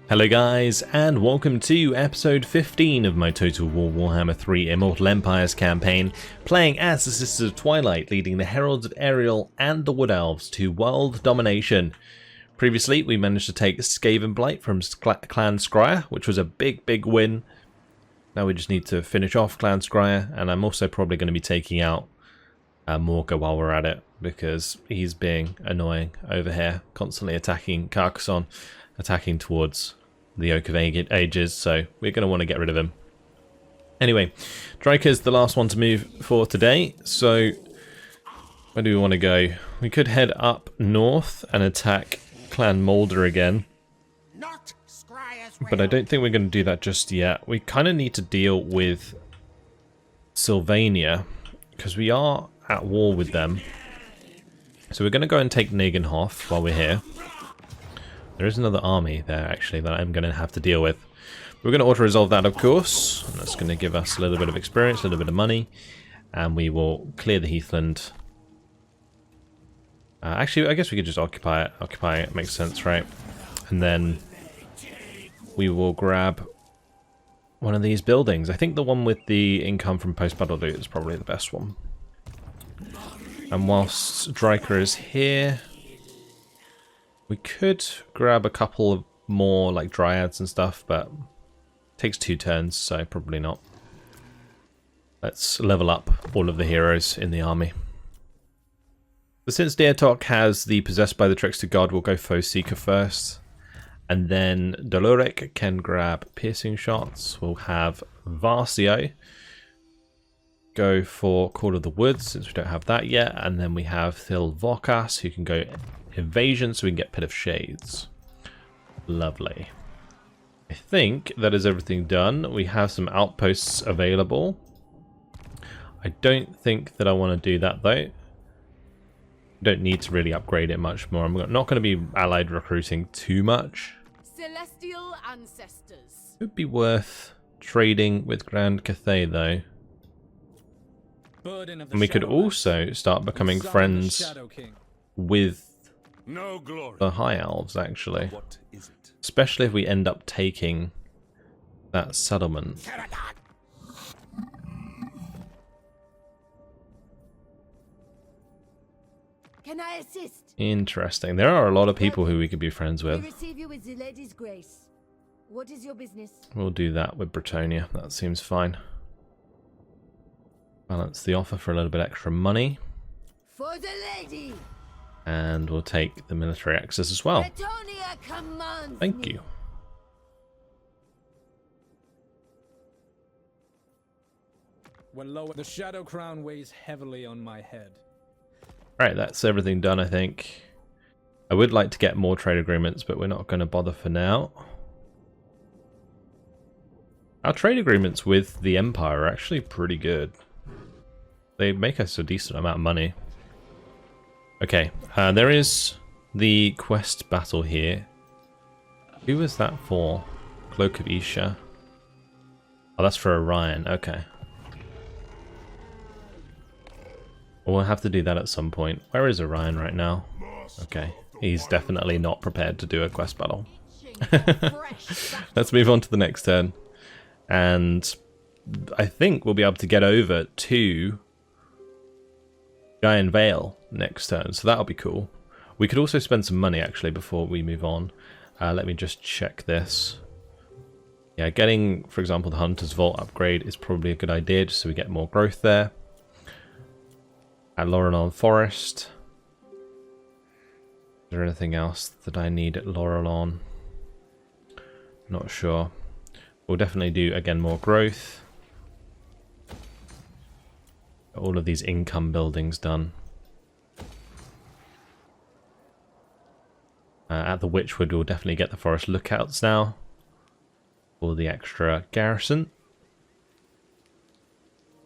Hello guys, and welcome to episode 15 of my Total War Warhammer 3 Immortal Empires campaign, playing as the Sisters of Twilight, leading the Heralds of Ariel and the Wood Elves to world domination. Previously, we managed to take Skaven Blight from Clan Scryer, which was a big win. Now we just need to finish off Clan Scryer, and I'm also probably going to be taking out Morga while we're at it, because he's being annoying over here, constantly attacking Carcassonne, attacking towards the Oak of Ages, so we're going to want to get rid of him. Anyway, Drycha's the last one to move for today, so where do we want to go? We could head up north and attack Clan Moulder again, but I don't think we're going to do that just yet. We kind of need to deal with Sylvania, because we are at war with them. So we're going to go and take Nagenhof while we're here. There is another army there, actually, that I'm going to have to deal with. We're going to auto-resolve that, of course. And that's going to give us a little bit of experience, a little bit of money. And we will clear the heathland. Actually, I guess we could just occupy it. Occupying it makes sense, right? And then we will grab one of these buildings. I think the one with the income from post-battle loot is probably the best one. And whilst Drycha is here, we could grab a couple of more like dryads and stuff, but it takes 2 turns, so probably not. Let's level up all of the heroes in the army. But since Deatok has the Possessed by the Trickster God, we'll go Foe Seeker first. And then Dolorek can grab Piercing Shots. We'll have Varsio go for Call of the Woods, since we don't have that yet. And then we have Thilvokas, who can go Evasion, so we can get Pit of Shades. Lovely. I think that is everything done. We have some outposts available. I don't think that I want to do that, though. Don't need to really upgrade it much more. I'm not going to be allied recruiting too much. Celestial ancestors. Could be worth trading with Grand Cathay, though. And we could also start becoming friends with the High Elves, actually. Especially if we end up taking that settlement. Can I assist? Interesting. There are a lot of people who we could be friends We with. receive you with the lady's grace. What is your business? We'll do that with Bretonia. That seems fine. Balance the offer for a little bit extra money. For the lady. And we'll take the military access as well. Bretonia commands Thank me. you. When lower, the Shadow Crown weighs heavily on my head. Right, that's everything done, I think. I would like to get more trade agreements, but we're not going to bother for now. Our trade agreements with the Empire are actually pretty good. They make us a decent amount of money. Okay, there is the quest battle here. Who was that for? Cloak of Isha. Oh, that's for Orion. Okay. We'll have to do that at some point. Where is Orion right now? Okay, he's definitely not prepared to do a quest battle. Let's move on to the next turn. And I think we'll be able to get over to GAEAN Vale next turn, so that'll be cool. We could also spend some money actually before we move on. Let me just check this. Yeah, getting, for example, the Hunter's Vault upgrade is probably a good idea, just so we get more growth there. At Laurelon Forest. Is there anything else that I need at Laurelon? Not sure. We'll definitely do, again, more growth. All of these income buildings done. At the Witchwood, we'll definitely get the Forest Lookouts now. For the extra garrison.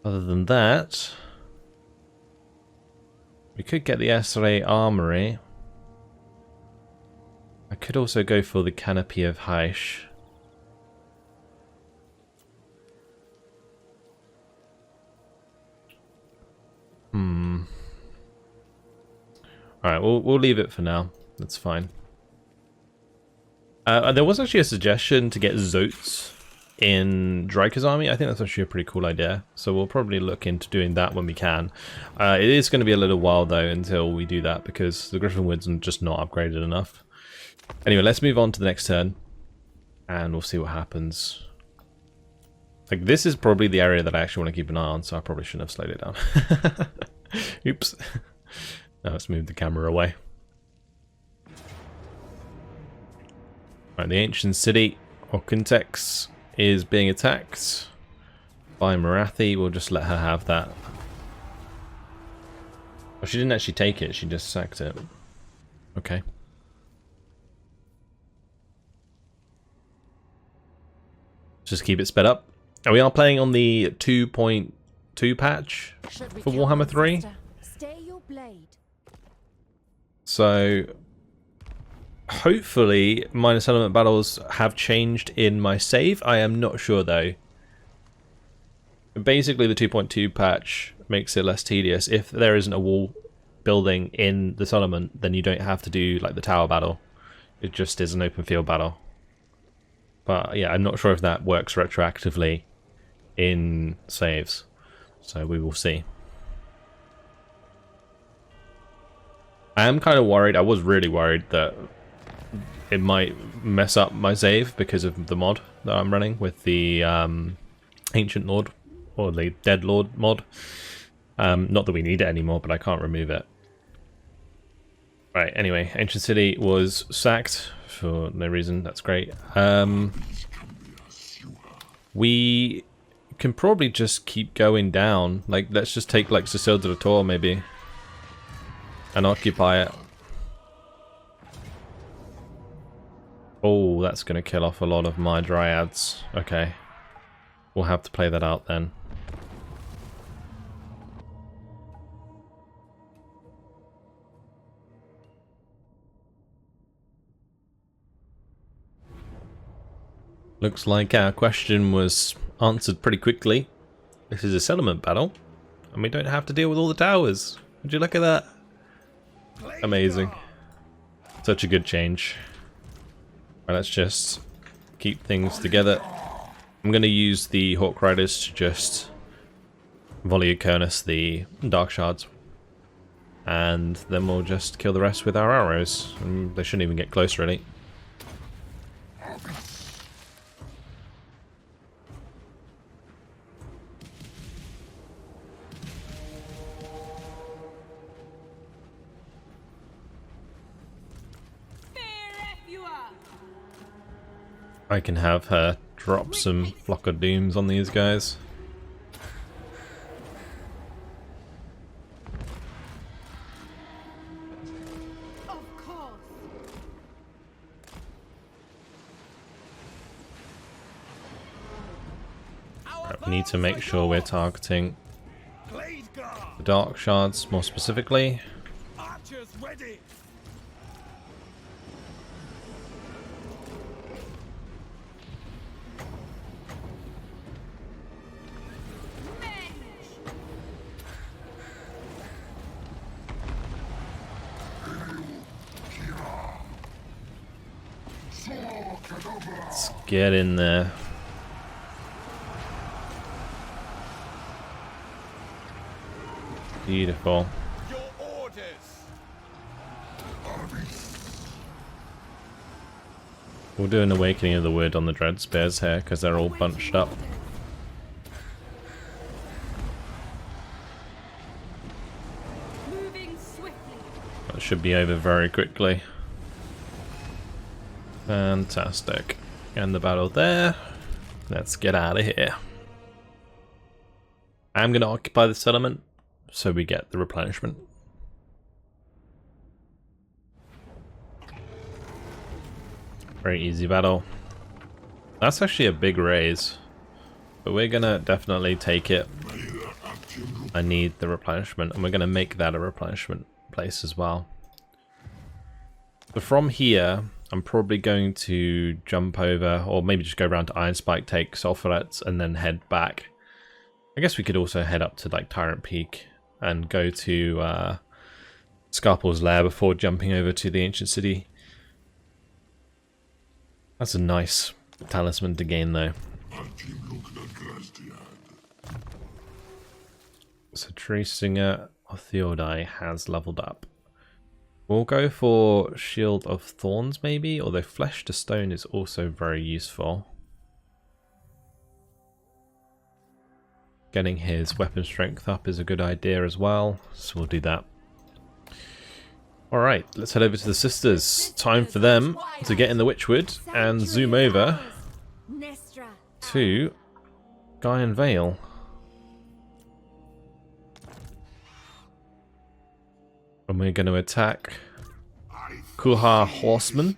Other than that, we could get the Esre Armory. I could also go for the Canopy of Haish. Alright, we'll leave it for now. That's fine. There was actually a suggestion to get Zotes in Drycha's army. I think that's actually a pretty cool idea. So we'll probably look into doing that when we can. It is going to be a little while though until we do that because the Griffin Woods are just not upgraded enough. Anyway, let's move on to the next turn and we'll see what happens. Like, this is probably the area that I actually want to keep an eye on, so I probably shouldn't have slowed it down. Oops. Now let's move the camera away. Right, the ancient city, Okuntex, is being attacked by Marathi. We'll just let her have that. Well, she didn't actually take it, she just sacked it. Okay. Just keep it sped up. And we are playing on the 2.2 patch for Warhammer 3. Stay your blade. So hopefully minor settlement battles have changed in my save. I am not sure though. Basically the 2.2 patch makes it less tedious. If there isn't a wall building in the settlement, then you don't have to do like the tower battle. It just is an open field battle. But yeah, I'm not sure if that works retroactively in saves, so we will see. I am kind of worried. I was really worried that it might mess up my save because of the mod that I'm running with the Ancient Lord or the Dead Lord mod. Not that we need it anymore, but I can't remove it. Right, anyway, Ancient City was sacked for no reason. That's great. We can probably just keep going down. Like, let's just take like Cecile de la Tour maybe and occupy it. Oh, that's going to kill off a lot of my dryads. Okay, we'll have to play that out then. Looks like our question was answered pretty quickly. This is a settlement battle, and we don't have to deal with all the towers. Would you look at that? Amazing. Such a good change. Right, let's just keep things together. I'm going to use the Hawk Riders to just volley Acurnus the Dark Shards. And then we'll just kill the rest with our arrows. And they shouldn't even get close, really. I can have her drop some Flock of Dooms on these guys. Of course. Right, we need to make sure we're targeting the Dark Shards more specifically. Archers ready. Let's get in there. Beautiful. Your orders. We'll do an Awakening of the Wood on the Dread Spears here because they're all bunched up. Moving swiftly. That should be over very quickly. Fantastic. End the battle there. Let's get out of here. I'm going to occupy the settlement so we get the replenishment. Very easy battle. That's actually a big raise, but we're going to definitely take it. I need the replenishment, and we're going to make that a replenishment place as well. But from here, I'm probably going to jump over, or maybe just go around to Iron Spike, take Sulphurets, and then head back. I guess we could also head up to like Tyrant Peak and go to Scarpel's Lair before jumping over to the Ancient City. That's a nice talisman to gain, though. So Tree Singer of Theodai has leveled up. We'll go for Shield of Thorns, maybe, although Flesh to Stone is also very useful. Getting his weapon strength up is a good idea as well, so we'll do that. Alright, let's head over to the sisters. Time for them to get in the Witchwood and zoom over to GAEAN Vale. And we're going to attack Kuha Horseman,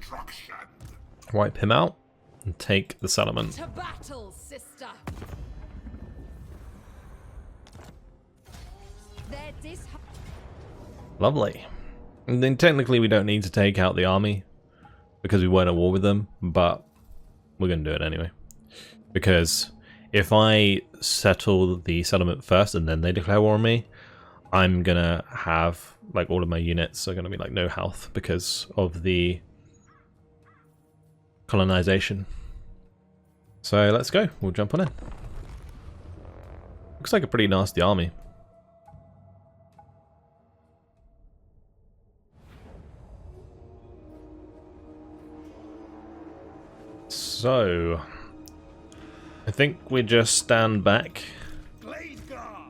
wipe him out, and take the settlement. To battle, sister. Lovely. And then technically we don't need to take out the army because we weren't at war with them, but we're going to do it anyway. Because if I settle the settlement first and then they declare war on me, I'm going to have, like, all of my units are going to be, like, no health because of the colonization. So let's go. We'll jump on in. Looks like a pretty nasty army. So, I think we just stand back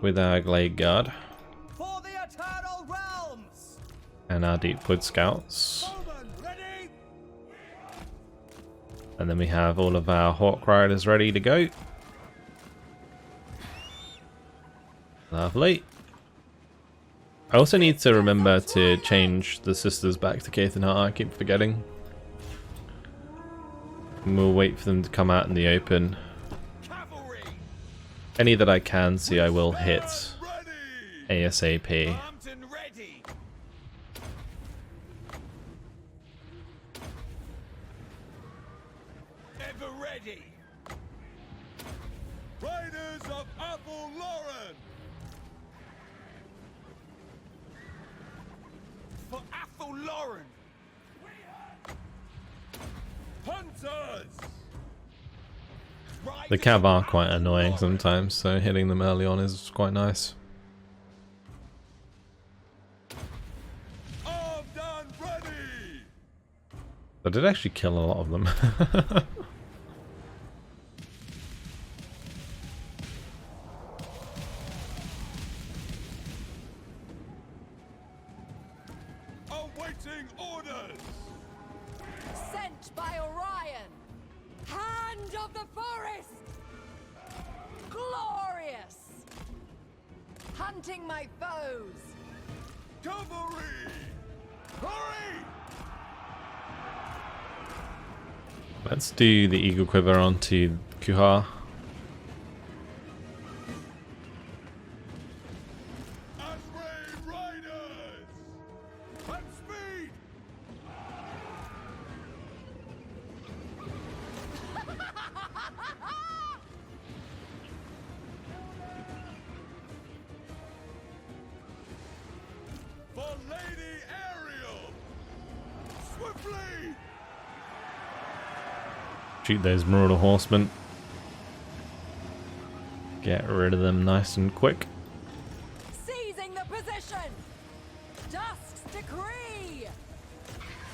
with our Glade Guard and our Deepwood Scouts. And then we have all of our Hawk Riders ready to go. Lovely. I also need to remember to change the sisters back to Caithnheart. I keep forgetting. And we'll wait for them to come out in the open. Any that I can see I will hit ASAP. Riders of Lauren! For Lauren! Hunters! The cav are quite annoying sometimes, so hitting them early on is quite nice. Armed and ready! I did actually kill a lot of them. Awaiting orders! Sent by Orion. Hand of the forest. Glorious. Hunting my foes. Cavalry! Hurry! Let's do the Eagle Quiver onto Kuha. Asray Riders! And speed! For Lady Ariel! Swiftly! Shoot those Marauder Horsemen. Get rid of them nice and quick. Seizing the position. Dusk's decree.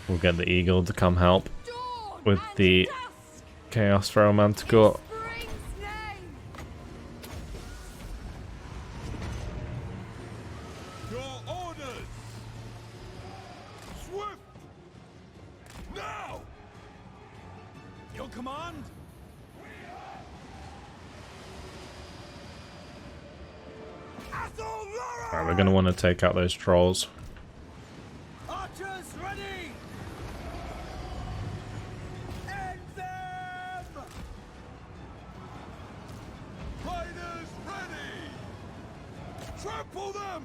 We'll get the Eagle to come help Dawn with and the dusk. Chaos Feral Manticore. Spring's name. Your orders! Swift! Now! Your command? Alright, we're going to want to take out those trolls. Archers ready! End them! Riders ready! Trample them!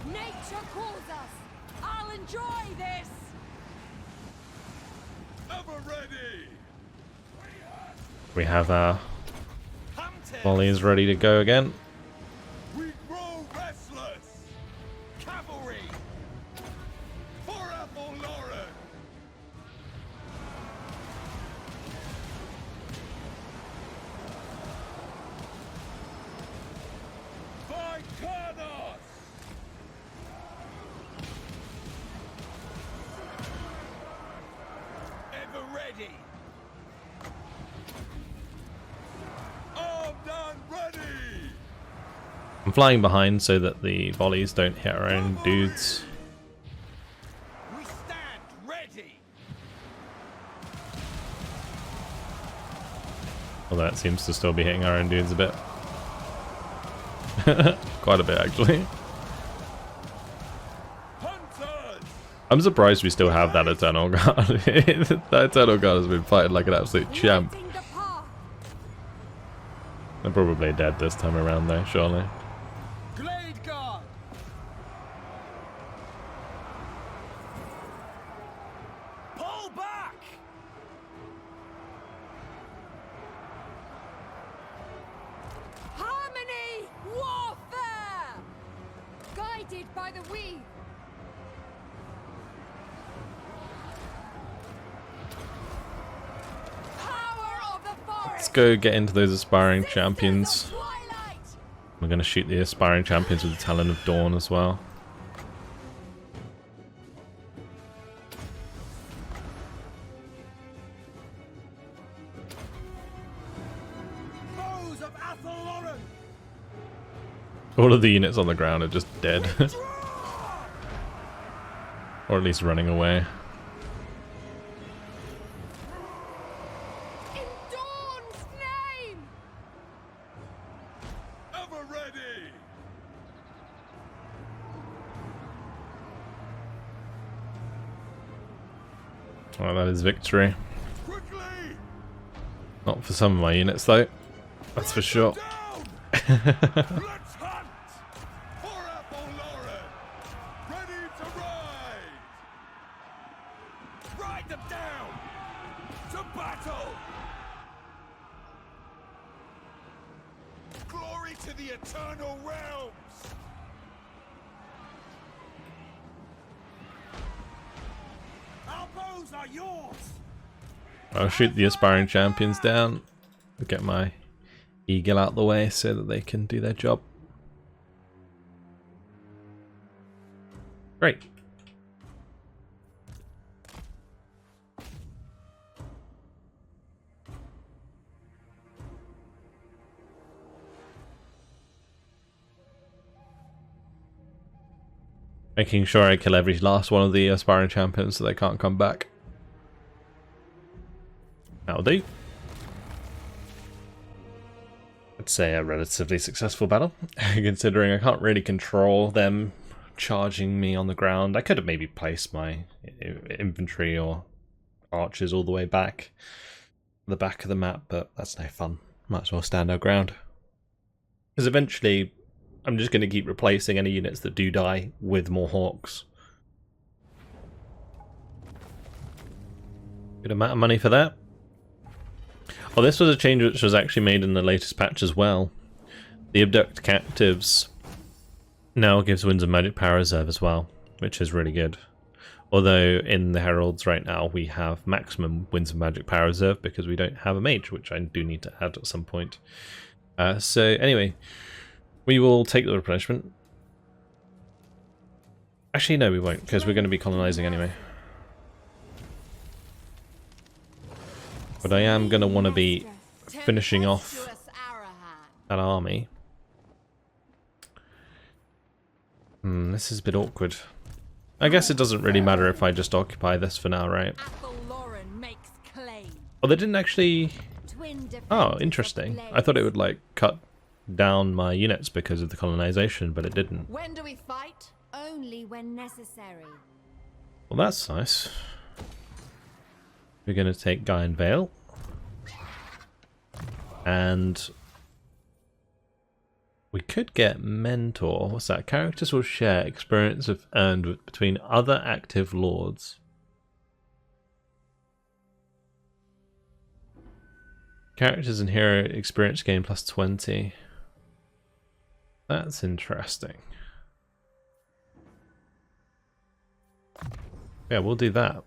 Nature calls us. I'll enjoy this. Ever ready! We have our Hunters! volleys ready to go again. We grow restless! Cavalry! For Lauren! I'm flying behind so that the volleys don't hit our own dudes. We stand ready. Although it seems to still be hitting our own dudes a bit. Quite a bit, actually. Hunters. I'm surprised we still have that Eternal Guard. That Eternal Guard has been fighting like an absolute champ. Lighting the path. They're probably dead this time around though, surely. Glade Guard. Pull back. Harmony! Warfare! Guided by the weave. Power of the forest! Let's go get into those aspiring champions. Twilight! We're going to shoot the aspiring champions with the Talon of Dawn as well. Foes of Athelloren. All of the units on the ground are just dead. Or at least running away. In Dawn's name! Ever ready. Well, that is victory. Quickly. Not for some of my units though. That's for sure. Down. Let's hunt. For Athelloren. Ready to ride. Ride them down. To battle. Glory to the eternal realms. Our bows are yours. I'll shoot the aspiring champions down. Get my eagle out the way so that they can do their job. Great. Making sure I kill every last one of the aspiring champions so they can't come back. That'll do. I'd say a relatively successful battle, considering I can't really control them charging me on the ground. I could have maybe placed my infantry or archers all the way back the back of the map, but that's no fun. Might as well stand our ground. Because eventually I'm just going to keep replacing any units that do die with more hawks. Good amount of money for that. Oh, this was a change which was actually made in the latest patch as well. The abduct captives now gives Winds of Magic Power Reserve as well, which is really good. Although in the Heralds right now we have maximum Winds of Magic Power Reserve because we don't have a mage, which I do need to add at some point. So anyway, we will take the replenishment. Actually no, we won't, because we're going to be colonizing anyway. But I am going to want to be finishing off that army. This is a bit awkward. I guess it doesn't really matter if I just occupy this for now, right? Oh, they didn't actually... Oh, interesting. I thought it would, like, cut down my units because of the colonization, but it didn't. When do we fight? Only when necessary. Well, that's nice. We're going to take GAEAN Vale. And we could get Mentor. What's that? Characters will share experience of earned between other active lords. Characters and hero experience gain plus 20. That's interesting. Yeah, we'll do that.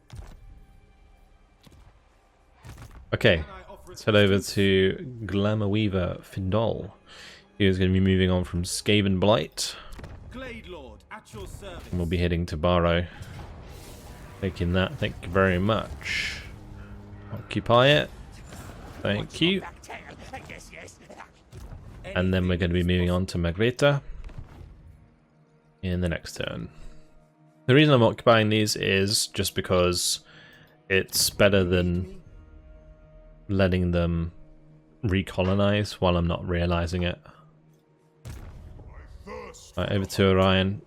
Okay, let's head over to Glamour Weaver Findol. He is going to be moving on from Skaven Blight. Glade Lord, at your service. And we'll be heading to Barrow. Taking that, thank you very much. Occupy it. Thank you. And then we're going to be moving on to Magreta. in the next turn. The reason I'm occupying these is just because it's better than letting them recolonize while I'm not realizing it. Right, over to Orion.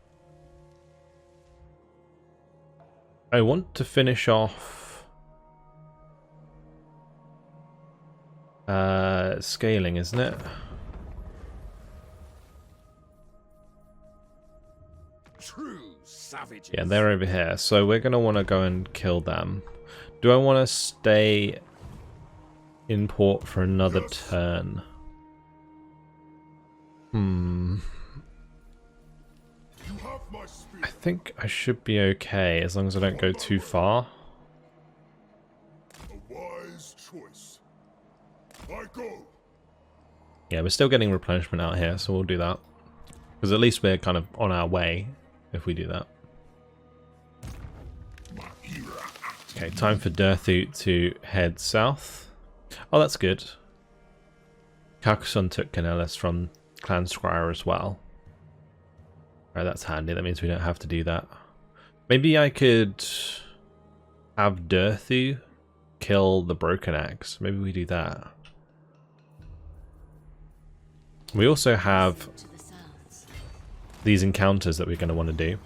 I want to finish off scaling, isn't it? True savages. Yeah, they're over here, so we're going to want to go and kill them. Do I want to stay in port for another turn? I think I should be okay as long as I don't go too far. A wise choice. I go. Yeah, we're still getting replenishment out here, so we'll do that. Because at least we're kind of on our way if we do that. Okay, time for Durthu to head south. Oh, that's good. Carcassonne took Canellis from Clan Squire as well. Right, that's handy. That means we don't have to do that. Maybe I could have Durthu kill the Broken Axe. Maybe we do that. We also have these encounters that we're going to want to do.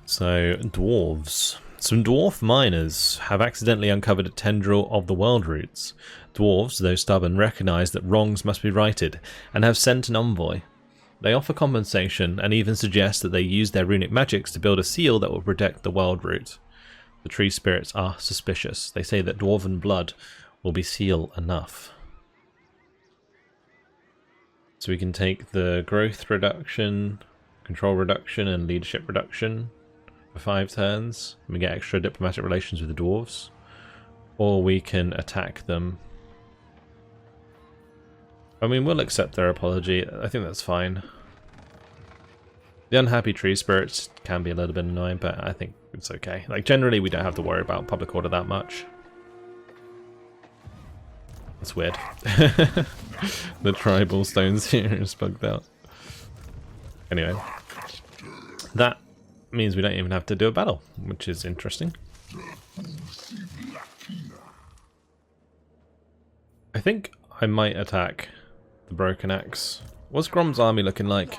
So, dwarves. Some dwarf miners have accidentally uncovered a tendril of the world roots. Dwarves, though stubborn, recognize that wrongs must be righted and have sent an envoy. They offer compensation and even suggest that they use their runic magics to build a seal that will protect the world root. The tree spirits are suspicious. They say that dwarven blood will be seal enough. So we can take the growth reduction, control reduction, and leadership reduction for 5 turns. And we get extra diplomatic relations with the dwarves. Or we can attack them. I mean, we'll accept their apology. I think that's fine. The unhappy tree spirits can be a little bit annoying, but I think it's okay. Like, generally, we don't have to worry about public order that much. That's weird. The tribal stones here is bugged out. Anyway, that means we don't even have to do a battle, which is interesting. I think I might attack the Broken Axe. What's Grom's army looking like?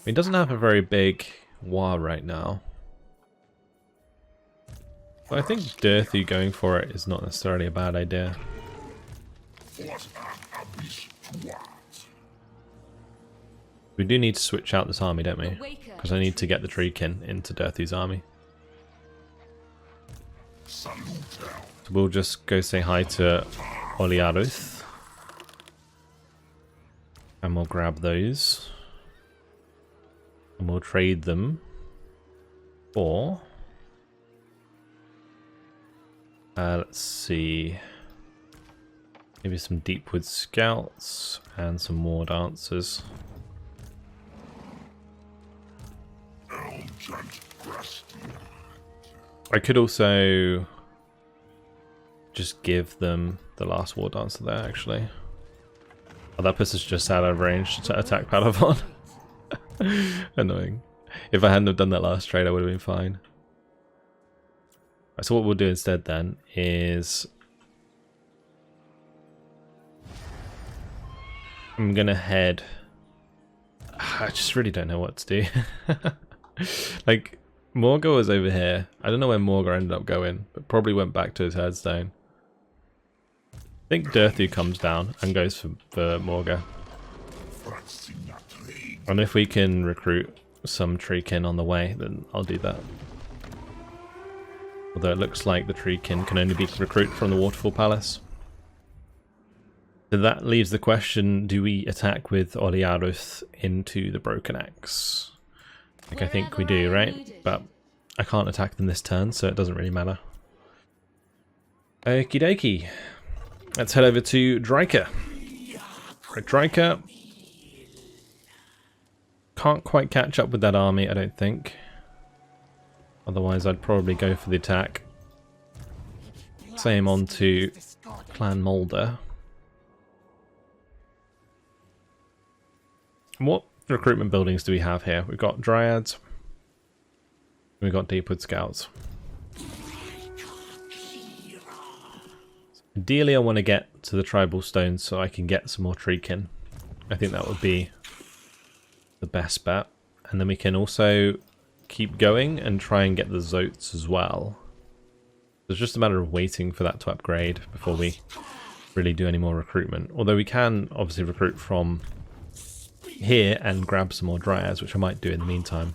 He doesn't have a very big war right now. But I think Durthu going for it is not necessarily a bad idea. We do need to switch out this army, don't we? Because I need to get the Treekin into Durthu's army. So we'll just go say hi to Oliaruth. And we'll grab those. And we'll trade them for... let's see. Maybe some Deepwood Scouts and some War Dancers. I could also just give them the last War Dancer there, actually. Oh, that puts us just out of range to attack Palavon. Annoying. If I hadn't have done that last trade, I would have been fine. Right, so what we'll do instead then is... I'm going to head... I just really don't know what to do. Like, Morgor was over here. I don't know where Morgor ended up going, but probably went back to his headstone. I think Durthu comes down and goes for Morgor. And if we can recruit some Treekin on the way, then I'll do that. Although it looks like the Treekin can only be recruited from the Waterfall Palace. So that leaves the question, do we attack with Oliaruth into the Broken Axe? Like, I think we do, right? But I can't attack them this turn, so it doesn't really matter. Okie dokie. Let's head over to Drycha. Right, Drycha can't quite catch up with that army, I don't think. Otherwise, I'd probably go for the attack. Same on to Clan Mulder. What recruitment buildings do we have here? We've got Dryads. We've got Deepwood Scouts. Ideally, I want to get to the tribal stones so I can get some more treekin. I think that would be the best bet. And then we can also keep going and try and get the Zotes as well. It's just a matter of waiting for that to upgrade before we really do any more recruitment. Although we can obviously recruit from here and grab some more Dryads, which I might do in the meantime.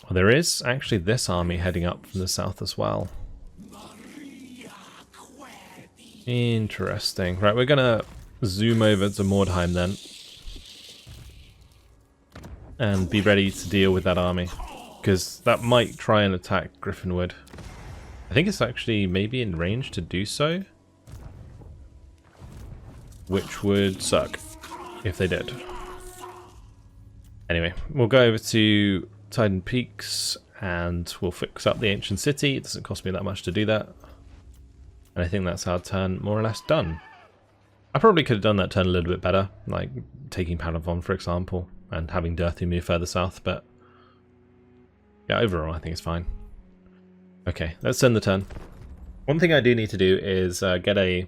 Well, there is actually this army heading up from the south as well. Interesting. Right, we're going to zoom over to Mordheim then. And be ready to deal with that army. Because that might try and attack Griffinwood. I think it's actually maybe in range to do so. Which would suck if they did. Anyway, we'll go over to Titan Peaks and we'll fix up the ancient city. It doesn't cost me that much to do that. And I think that's our turn more or less done. I probably could have done that turn a little bit better, like taking Palavon for example, and having Durthu move further south, but yeah, overall I think it's fine. Okay, let's end the turn. One thing I do need to do is get a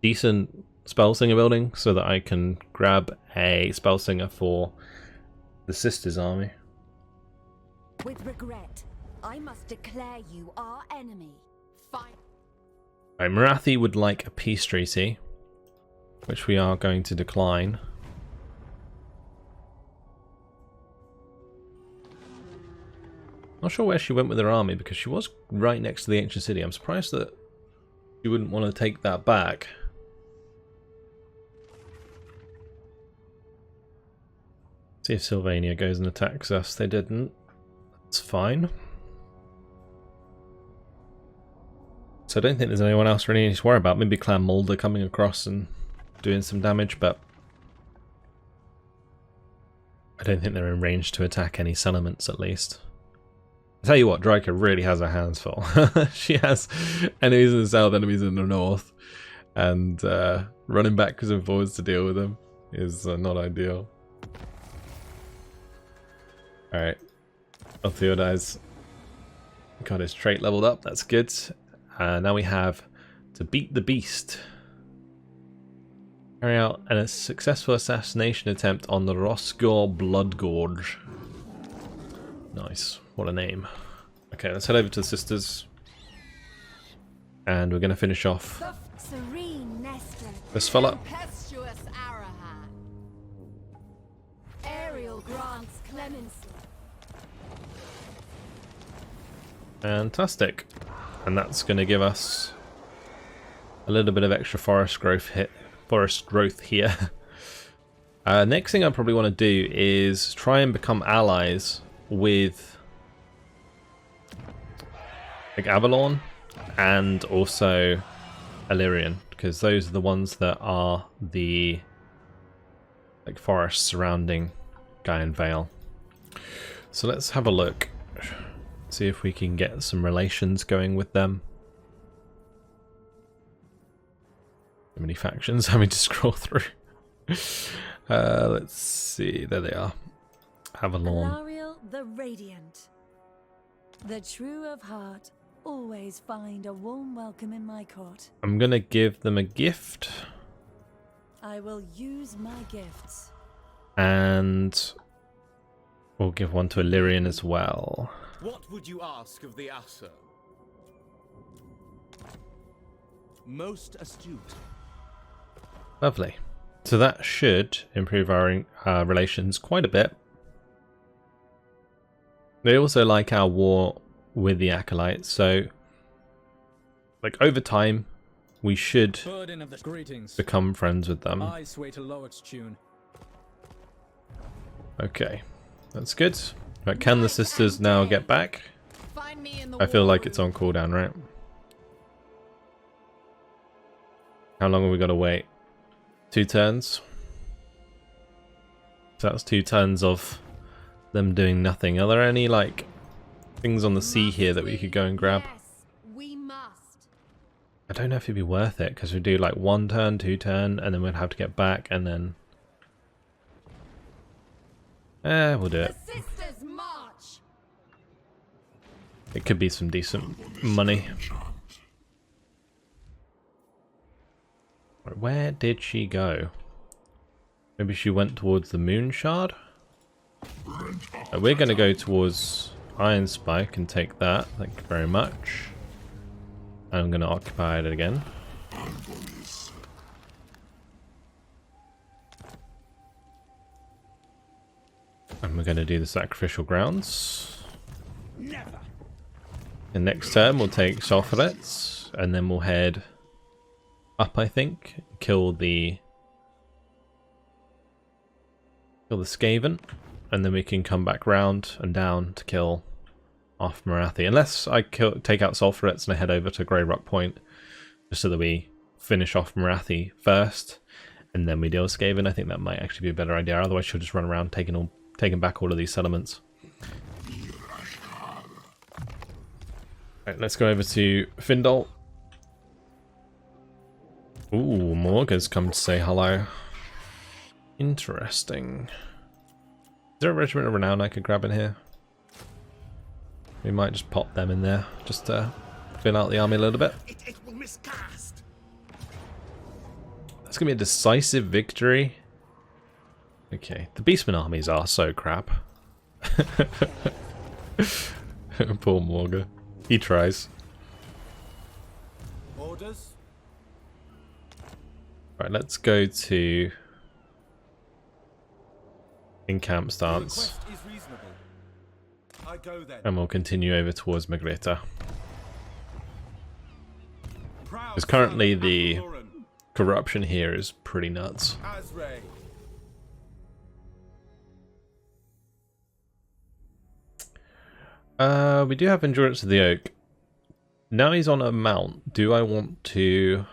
decent Spellsinger building so that I can grab a Spellsinger for the Sisters army. With regret, I must declare you our enemy. Fine. Right, Marathi would like a peace treaty, which we are going to decline. Not sure where she went with her army because she was right next to the ancient city. I'm surprised that she wouldn't want to take that back. See if Sylvania goes and attacks us. They didn't. That's fine. So I don't think there's anyone else really need to worry about. Maybe Clan Mulder coming across and doing some damage, but I don't think they're in range to attack any settlements at least. I tell you what, Drycha really has her hands full. She has enemies in the south, enemies in the north, and running backwards and forwards to deal with them is not ideal. Alright, Theodai's got his trait leveled up, that's good. Now we have to beat the beast. Carry out a successful assassination attempt on the Rosgor Bloodgorge. Nice, what a name. Okay, let's head over to the Sisters. And we're going to finish off this fella. Ariel grants clemency. Fantastic. And that's going to give us a little bit of extra forest growth here. Next thing I probably want to do is try and become allies with like Avalon and also Illyrian, because those are the ones that are the like forests surrounding GAEAN Vale. So let's have a look. See if we can get some relations going with them. So many factions having to scroll through. Let's see, there they are. Avalon. Ariel the Radiant. The true of heart always find a warm welcome in my court. I'm gonna give them a gift. I will use my gifts. And we'll give one to Illyrian as well. What would you ask of the Asa? Most astute. Lovely. So that should improve our relations quite a bit. They also like our war with the Acolytes, so like over time we should become friends with them. I sway to Loic's tune. Okay, that's good. Right, can the Sisters now get back? I feel like it's on cooldown, right? How long have we got to wait? 2 turns? So that's 2 turns of them doing nothing. Are there any like things on the sea here that we could go and grab? Yes, we must. I don't know if it'd be worth it, because we do like 1 turn, 2 turn, and then we'd have to get back, and then... we'll do it. Sisters march. It could be some decent money. Right, where did she go? Maybe she went towards the Moon Shard? We're going to go towards Iron Spike and take that. Thank you very much. I'm going to occupy it again. And we're going to do the Sacrificial Grounds. And next turn we'll take Sulphurets, and then we'll head up, I think. Kill the Skaven, and then we can come back round and down to kill off Marathi. Unless I take out Sulphurets and I head over to Grey Rock Point, just so that we finish off Marathi first, and then we deal with Skaven. I think that might actually be a better idea. Otherwise she'll just run around taking back all of these settlements. Right, let's go over to Findol. Ooh, Morga's come to say hello. Interesting. Is there a Regiment of Renown I could grab in here? We might just pop them in there, just to fill out the army a little bit. It will miscast. That's going to be a decisive victory. Okay, the Beastman armies are so crap. Poor Morga. He tries. Orders? Right, let's go to in-camp stance. Conquest is reasonable. I go then. And we'll continue over towards Magreta. Proud Because currently son of the Lauren. corruption here is pretty nuts. Azray. We do have Endurance of the Oak. Now he's on a mount. Do I want to...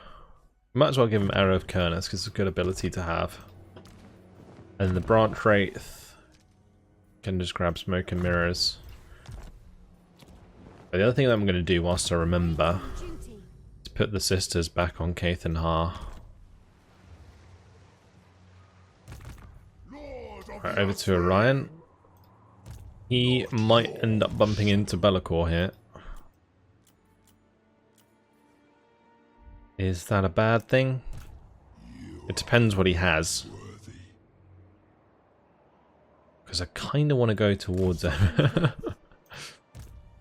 Might as well give him Arrow of Kernus, because it's a good ability to have. And the Branch Wraith can just grab Smoke and Mirrors. But the other thing that I'm going to do whilst I remember is put the Sisters back on Kaith and Har. Right, over to Orion. He might end up bumping into Be'lakor here. Is that a bad thing? It depends what he has. Because I kind of want to go towards him.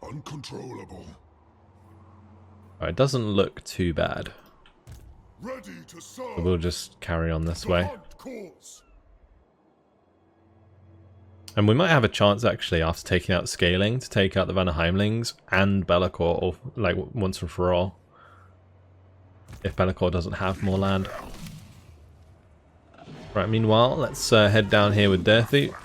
Uncontrollable. It doesn't look too bad. Ready to serve. So we'll just carry on this way. Hunt course. And we might have a chance actually after taking out Scaling to take out the Vanaheimlings and Be'lakor, or like once and for all. If Be'lakor doesn't have more land. Right, meanwhile, let's head down here with Durthu.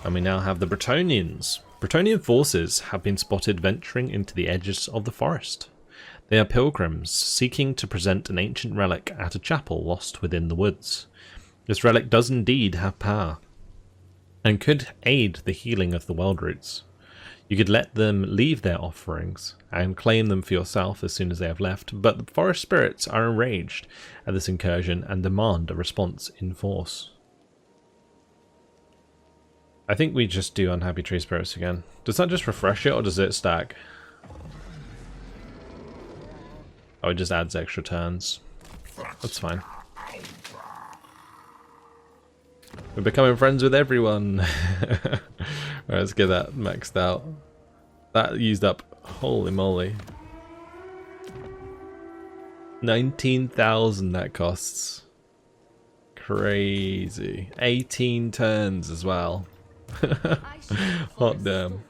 And we now have the Bretonnians. Bretonnian forces have been spotted venturing into the edges of the forest. They are pilgrims seeking to present an ancient relic at a chapel lost within the woods. This relic does indeed have power, and could aid the healing of the world roots. You could let them leave their offerings and claim them for yourself as soon as they have left, but the forest spirits are enraged at this incursion and demand a response in force. I think we just do Unhappy Tree Spirits again. Does that just refresh it, or does it stack? Oh, it just adds extra turns. That's fine. We're becoming friends with everyone. Alright, let's get that maxed out. That used up, holy moly. 19,000 that costs. Crazy. 18 turns as well. Hot damn.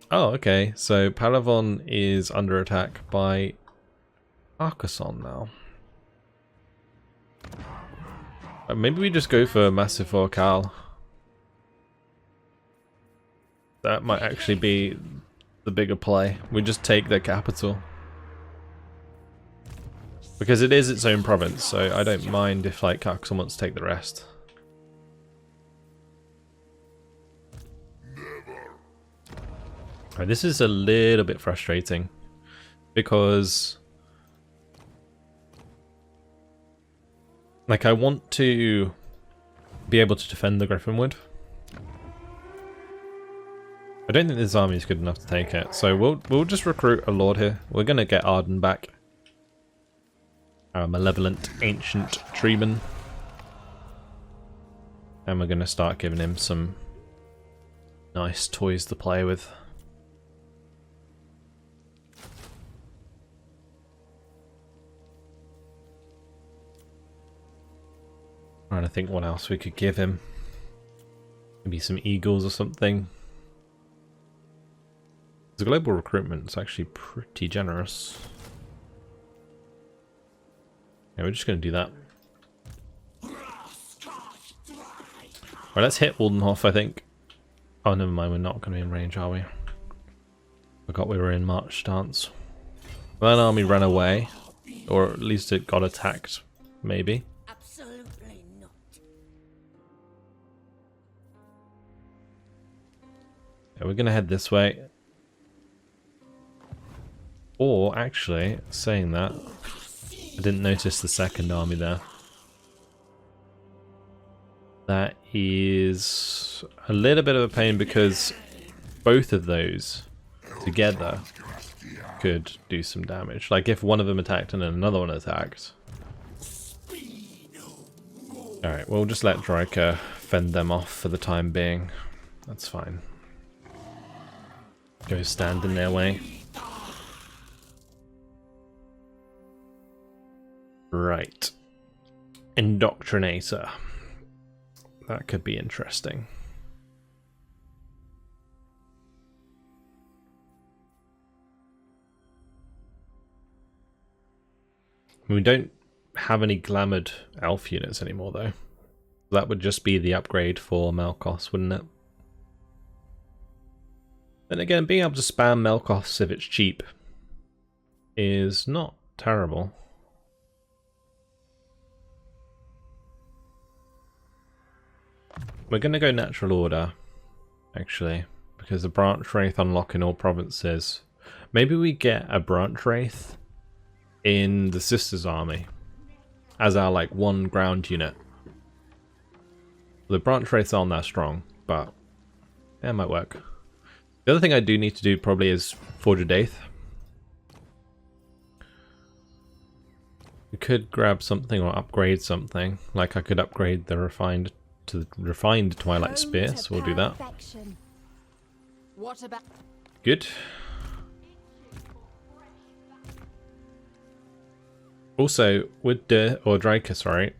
Oh, okay. So Palavon is under attack by Arcason now. Maybe we just go for Massive Orcal. That might actually be the bigger play. We just take their capital. Because it is its own province, so I don't mind if like Carcassonne wants to take the rest. Right, this is a little bit frustrating because like I want to be able to defend the Griffinwood. I don't think this army is good enough to take it, so we'll just recruit a lord here. We're gonna get Arden back, our malevolent ancient treeman, and we're gonna start giving him some nice toys to play with. Trying to think what else we could give him. Maybe some eagles or something. The global recruitment is actually pretty generous. Yeah, we're just going to do that. Right, let's hit Waldenhof, I think. Oh, never mind, we're not going to be in range, are we? Forgot we were in march stance. Well, that army ran away. Or at least it got attacked, maybe. Absolutely not. Yeah, we're going to head this way. Or, actually, saying that, I didn't notice the second army there. That is a little bit of a pain because both of those together could do some damage. Like if one of them attacked and then another one attacked. Alright, we'll just let Drycha fend them off for the time being. That's fine. Go stand in their way. Right. Indoctrinator. That could be interesting. We don't have any glamoured elf units anymore though. That would just be the upgrade for Melkos, wouldn't it? Then again, being able to spam Melkos if it's cheap is not terrible. We're going to go natural order, actually, because the branch wraith unlock in all provinces. Maybe we get a branch wraith in the sisters army as our like one ground unit. The branch wraiths aren't that strong, but yeah, it might work. The other thing I do need to do probably is Forge a Daith. We could grab something or upgrade something. Like I could upgrade the refined to the refined Twilight Spear, so we'll do that. What about Good. Also, with Drycha, sorry,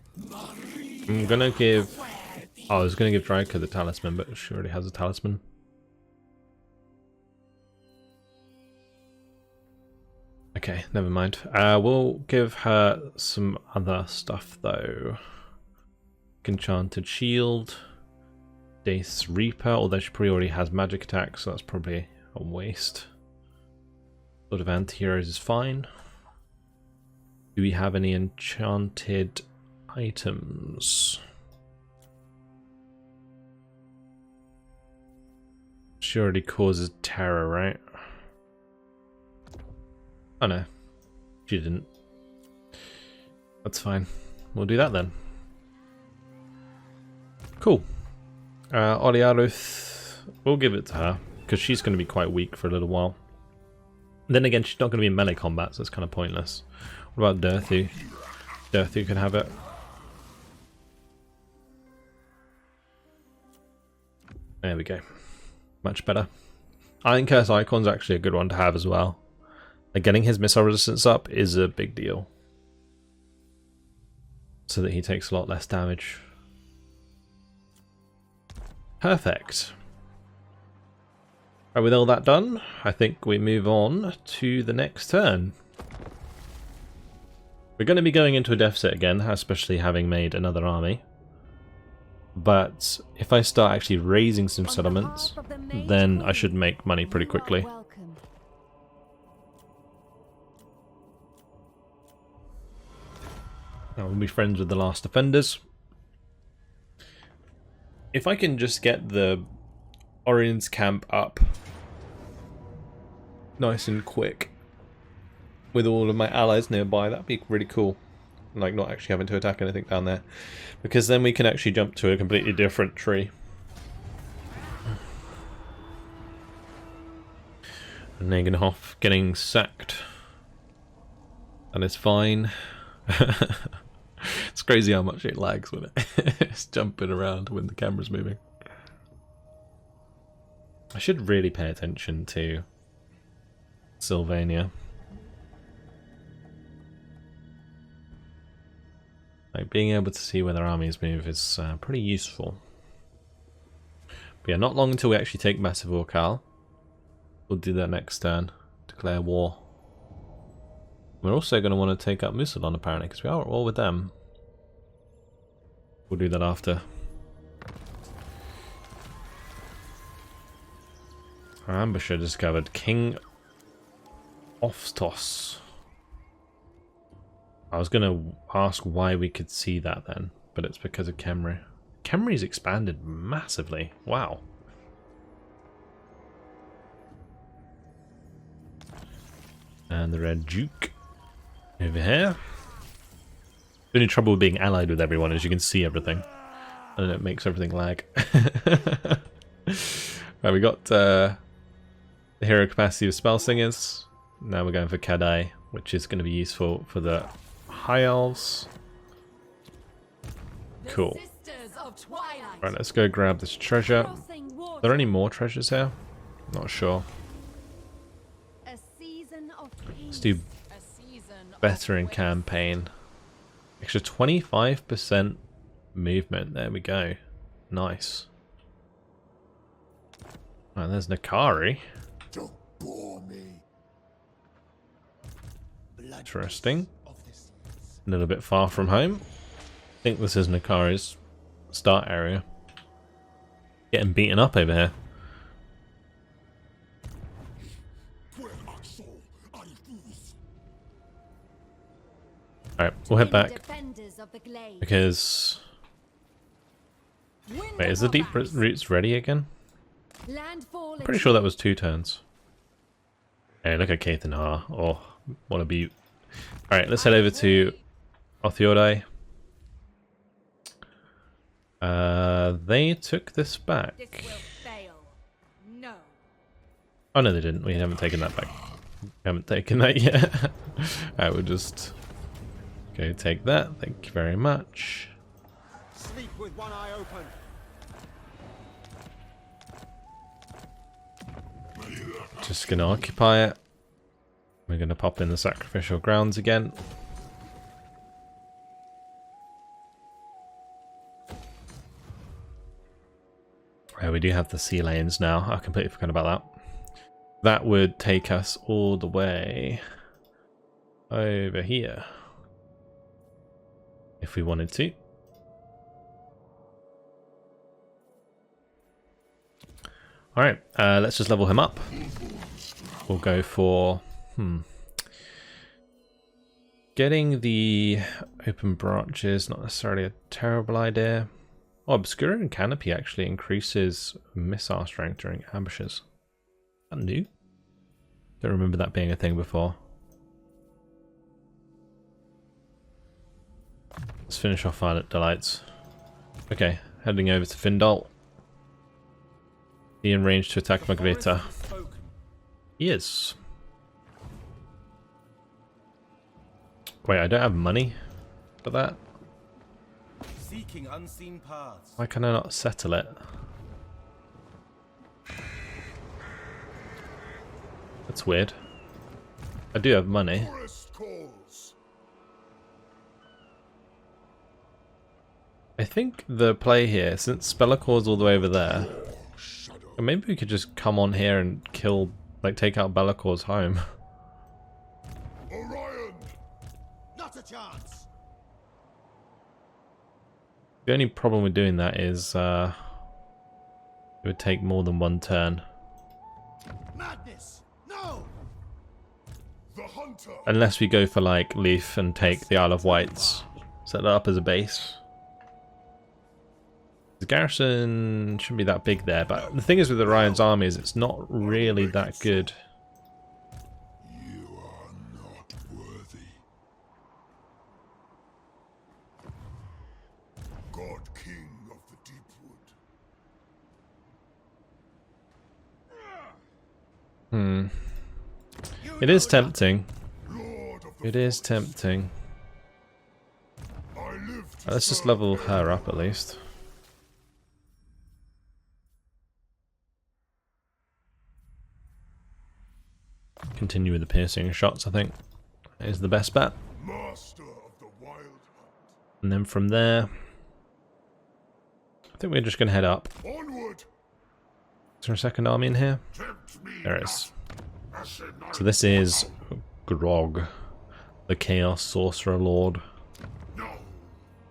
I'm gonna give. Oh, I was gonna give Drycha the talisman, but she already has a talisman. Okay, never mind. We'll give her some other stuff though. Enchanted Shield, Daith's Reaper, although she probably already has magic attack, so that's probably a waste. Sort of anti-heroes is fine. Do we have any enchanted items? She already causes terror, right? Oh no, she didn't. That's fine. We'll do that then. Cool. Oliaruth, we'll give it to her, because she's going to be quite weak for a little while. Then again, she's not going to be in melee combat, so it's kind of pointless. What about Durthu? Durthu can have it. There we go. Much better. Iron Curse Icon's actually a good one to have as well. Like getting his missile resistance up is a big deal. So that he takes a lot less damage. Perfect. Right, with all that done, I think we move on to the next turn. We're going to be going into a deficit again, especially having made another army. But if I start actually raising some settlements, then I should make money pretty quickly. Now we'll be friends with the last defenders. If I can just get the Orion's camp up nice and quick with all of my allies nearby. That'd be really cool. Like not actually having to attack anything down there, because then we can actually jump to a completely different tree. And Nagenhoff getting sacked. That is fine. It's crazy how much it lags when it's jumping around when the camera's moving. I should really pay attention to Sylvania. Like being able to see where their armies move is pretty useful. But yeah, not long until we actually take Massive Orcal. We'll do that next turn. Declare war. We're also going to want to take up Musalon apparently, because we are at war with them. We'll do that after. Our ambusher discovered King Ofstos. I was going to ask why we could see that then, but it's because of Khemri. Khemri's expanded massively. Wow. And the Red Duke over here. The only trouble with being allied with everyone is you can see everything, and it makes everything lag. Right, we got the hero capacity of Spell Singers. Now we're going for Kadai, which is going to be useful for the High Elves. Cool. Right, let's go grab this treasure. Are there any more treasures here? Not sure. Let's do better in campaign. Extra 25% movement. There we go. Nice. Right, there's Nakari. Don't bore me. Interesting. A little bit far from home. I think this is Nakari's start area. Getting beaten up over here. Alright, we'll head back. Because... Wait, is the Deep Roots ready again? Pretty sure that was 2 turns. Hey, look at Caithanar. Oh, what a beaut. Alright, let's head over to Othiodai. They took this back. Oh no, they didn't. We haven't taken that back. We haven't taken that yet. Alright, we'll just go take that. Thank you very much. Sleep with one eye open. Just gonna occupy it. We're gonna pop in the sacrificial grounds again. We do have the sea lanes now. I completely forgot about that. That would take us all the way over here if we wanted to. Alright, let's just level him up. We'll go for... Getting the open branches, not necessarily a terrible idea. Oh, Obscura and Canopy actually increases missile strength during ambushes. Is that new? Don't remember that being a thing before. Let's finish off Violet Delights. Okay, heading over to Findal. He in range to attack Margarita. He is. Wait, I don't have money for that. Seeking unseen paths. Why can I not settle it? That's weird. I do have money. I think the play here, since Bellacor's all the way over there, maybe we could just come on here and kill, like take out Bellacor's home. Orion! Not a chance. The only problem with doing that is it would take more than one turn. Madness! No! The hunter! Unless we go for like Leaf and take the Isle of Wights. Set that up as a base. The garrison shouldn't be that big there, but the thing is with Orion's army is it's not really that good. It is tempting. Lord of the It is tempting. I live to Let's just serve level men. her up at least. Continue with the piercing shots, I think, is the best bet. Master of the wild hunt. And then from there, I think we're just going to head up. Onward. Is there a second army in here? Tempt me There not. is. Ashen So this is Grog, the Chaos Sorcerer Lord No.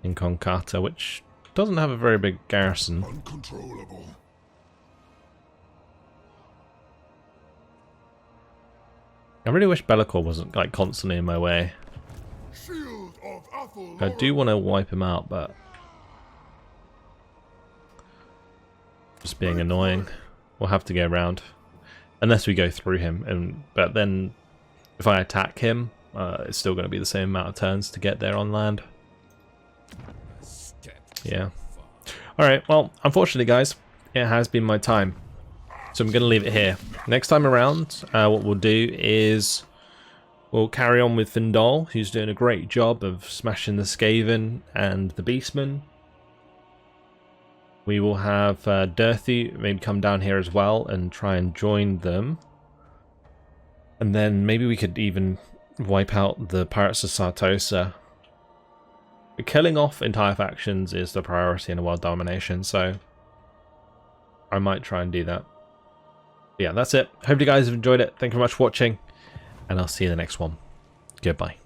in Concata, which doesn't have a very big garrison. Uncontrollable. I really wish Be'lakor wasn't like constantly in my way. Shield of Athel. I do want to wipe him out, but just being annoying. We'll have to go around, unless we go through him. But then, if I attack him, it's still going to be the same amount of turns to get there on land. Yeah. All right. Well, unfortunately, guys, it has been my time, so I'm going to leave it here. Next time around, what we'll do is we'll carry on with Findal, who's doing a great job of smashing the Skaven and the Beastmen. We will have Durthu maybe come down here as well and try and join them. And then maybe we could even wipe out the Pirates of Sartosa. Killing off entire factions is the priority in a world domination, so I might try and do that. But yeah, that's it. Hope you guys have enjoyed it. Thank you very much for watching, and I'll see you in the next one. Goodbye.